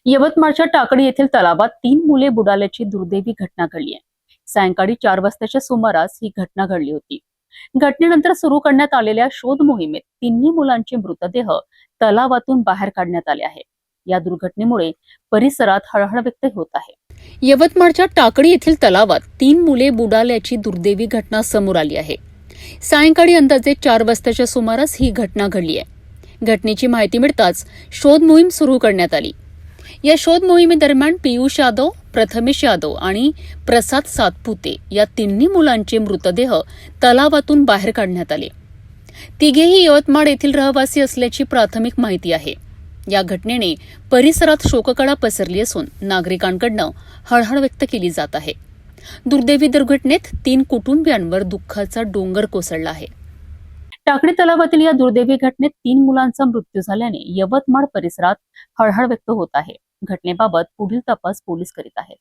यवतमाळच्या टाकळी येथील तलावात 3 मुले बुडाल्याची दुर्दैवी घटना घडली आहे. सायंकाळी 4 वाजताच्या सुमारास ही घटना घडली होती. घटनेनंतर सुरू करण्यात आलेल्या शोध मोहिमेत तिन्ही मुलांचे मृतदेह तलावातून बाहेर काढण्यात आले आहे. या दुर्घटनेमुळे परिसरात हळहळ व्यक्त होत आहे. यवतमाळच्या टाकळी येथील तलावात 3 मुले बुडाल्याची दुर्दैवी घटना समोर आली आहे. सायंकाळी अंदाजे 4 वाजताच्या सुमारास ही घटना घडली आहे. घटनेची माहिती मिळताच शोध मोहीम सुरू करण्यात आली. या शोध मोहिमेदरम्यान पियुष यादव, प्रथमेश यादव आणि प्रसाद सातपुते या तिन्ही मुलांचे मृतदेह तलावातून बाहेर काढण्यात आले. तिघेही यवतमाळ येथील रहिवासी असल्याची प्राथमिक माहिती आहे. या घटनेने परिसरात शोककळा पसरली असून नागरिकांकडून हळहळ व्यक्त केली जात आहे. दुर्दैवी दुर्घटनेत 3 कुटुंबियांवर दुःखाचा डोंगर कोसळला आहे. टाकळी तलावातील या दुर्दैवी घटनेत 3 मुलांचा मृत्यू झाल्याने यवतमाळ परिसरात हळहळ व्यक्त होत आहे. घटनेबाबत पुढील तपास पोलीस करीत आहेत.